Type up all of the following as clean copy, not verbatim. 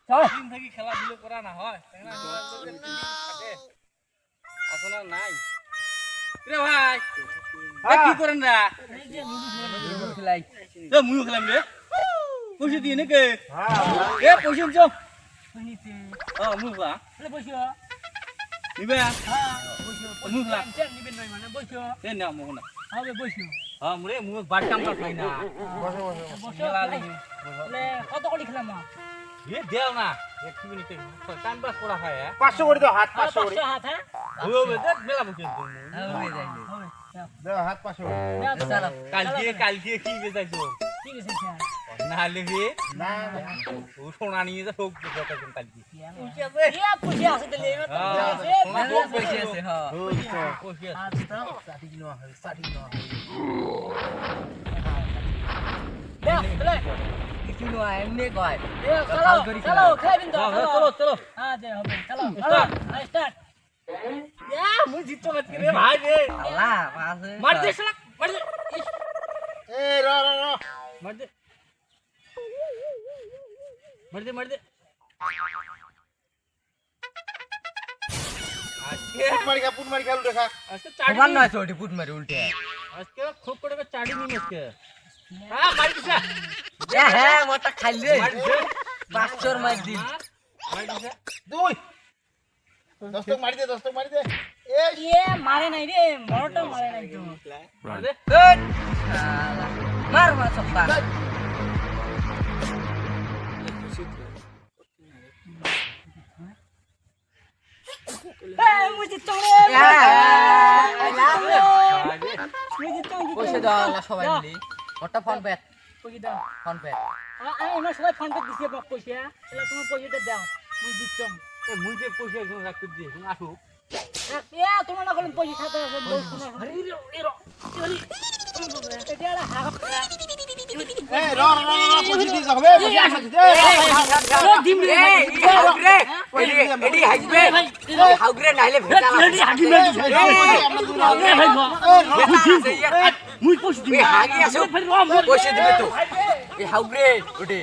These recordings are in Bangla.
চল দিন থেকে খেলাধুলো করা না হয় তাই না থাকে এখন আর নাই রে ভাই কি করেন না খেলাই এ মুইও খেলাম রে পয়সা দিয়ে নাকি এ পয়সা নিছ শুনিতে মুখলা বলে বসো নিবে হ্যাঁ বসো মুখলা টেন নিবেন নাই মানে বসো এ না মুখ না হবে বসো মুরে মুখ বাড়ি কাম খাই না বসো বলে কত করে খেলাম এ দেও না একটু নিতে টান বাস করা হয় 500 করে দাও হাত 500 করে 500 হাত হ্যাঁ হবে দে মেলা বসে হবে যাইলে হবে দাও হাত 500 করে চলো কালকে কি বেজাইছো ঠিক আছে স্যার না লেগে না ও সোনা নিয়ে যা হোক কথা কোন কালকে ইয়া পয়সা আছে দিলে পয়সা আছে হ্যাঁ পয়সা আচ্ছা সাথী কিনো হয় সাথী কিনো হয় দে কিনো এমনি কয় এ চলো চলো খাইবেন তো চলো চলো হ্যাঁ দে হবে চলো চলো স্টার্ট ইয়া মুই জিততো না রে ভাই রে আল্লাহ পাশে মার দে শালা মার দে এ র মার দে মার দে পুট মারি খেলু দেখা আজকে চাড়ি সমান নয় তো পুট মারি উল্টে আজকে খুব করে চাড়ি নি আজকে হ্যাঁ মার দিছ হ্যাঁ মোটা খাইলে মার দিছ 500 মার দিন মার দিছ দুই দস্তক মারি দে এ এ মারে নাই রে মরটা মারে নাই তো মার দে মার মার সপ্তাহ এ মুজি তোরে মুজি তো পয়সা দাও আল্লাহ সবাই মিলি ওটা ফোন পে পয়সা দাও ফোন পে আমি এমন সবাই ফোন পে দিছি পয়সা তাহলে তোমার পয়সাটা দাও মুই দিতাম এ মুই যে পয়সা একজন রাখতে দিয়ে তুমি আসো এ তোমার না করলাম পয়সা খাতে আছে বল শোনা আরে এরো এটা হাফ এ র পয়সা দি যাবে পয়সা আসা দিতে ডিম রে হাউগ্রে এডি হাইবে হাউগ্রে নাইলে ভেতা এডি হাগি মেডি মুই পয়সা এ হাগি আসো পয়সা দিবে তো এ হাউগ্রে ওটে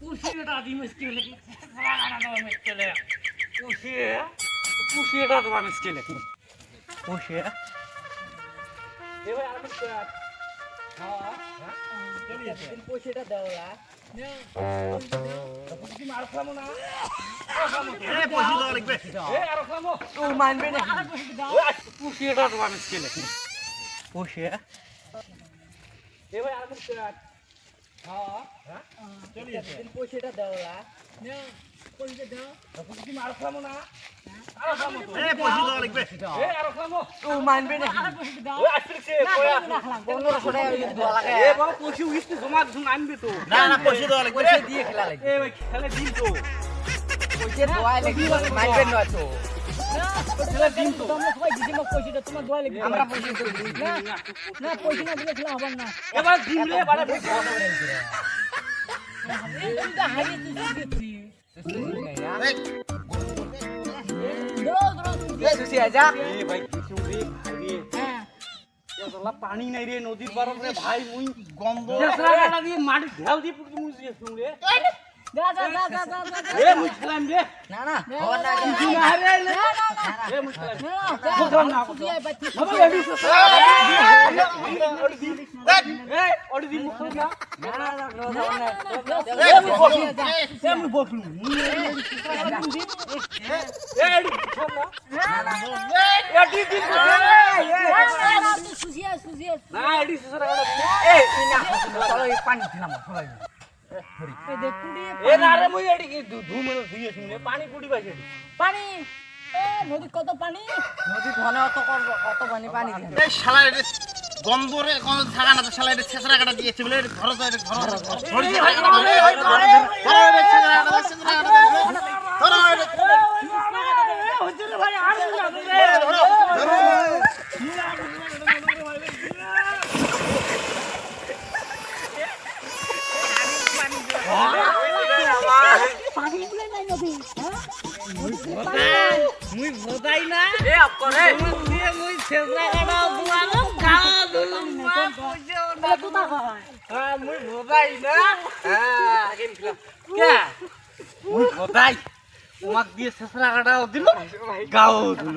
পুষিটা দি মুশকিল মুশকিল পুষিটা তো মুশকিল পুষিয়া এ ভাই আর কিছু হ্যাঁ পয়সাটা দাওলা তুমি আর খামো না এ পয়সা দাও লাগবে এ আর খামো ও মানবে না পুষিটা তো মুশকিল পুষিয়া এ ভাই আর কিছু হ্যাঁ পয়সাটা দাওলা পয়সা দাও তুমি আর খামো না আর খামো এ পয়সা দাও লাগবে এ আর খামো ও মানবে না পয়সা দাও ওই আসছে কয়া রাখলাম 1500 টাকা দিয়ে দেওয়া লাগে এ বাবা পয়সা উইস্তে জমা ধুন আনবে তো না পয়সা দাও লাগবে পয়সা দিয়ে খেলা লাগে এ ভাই খেলে দিন তো পয়সা দেওয়া লাগে মানবে না তো খেলা দিন তো তোমরা সবাই দিদি মা পয়সাটা তোমার দোয়া লাগবে আমরা পয়সা দেব না পয়সা না দিলে খেলা হবে না এবার দিন রে বারে এইটা হারিয়ে তুই দিচ্ছি এ সুসি আজা এ ভাই কিছু রে ভাই হ্যাঁ এতলা পানি নাই রে নদীর পাড়ে রে ভাই মুই গন্ধ চেষ্টা দিয়ে মাটি ঢেউ দিয়ে পুরো মুই দিয়ে শুন রে যা এ মুই খেলাম রে না না হওয়ার না কিছু না রে এ মুই খেলাম বাবা এডি এ ওডি দি মুখ না এ মুই বসলু এ এডি না এডি দি না এডি সুসরা এ ইনা চলো এই পানি দিলাম সবাই এ না রে মুই এডি কি ধুমে ধুইয়ে শুনে পানি পুডি বাইছে পানি এ নদী কত পানি নদী ধনে কত পানি পানি দিয়ে এই শালা রে গন্ধ রে গন্ধ থাকা না তো শালা রে ছেছরা কাটা দিয়েছে বলে ধরো তো ধরো ধরি ধরো হুজুর ভাই আর পানি গুলো নাই নদী হ্যাঁ মুই ভোদাই না এ অকরে তোমাক দিয়ে মুই ছেঁচড়া কাটা দুয়ানো গাও দুলুম মা পয়সাও না তুতা হয় হ্যাঁ মুই ভোদাই না হ্যাঁ গেম খেলাম কে মুই ভোদাই তোমাক দিয়ে শেষরা কাটাও দিল গাও দিল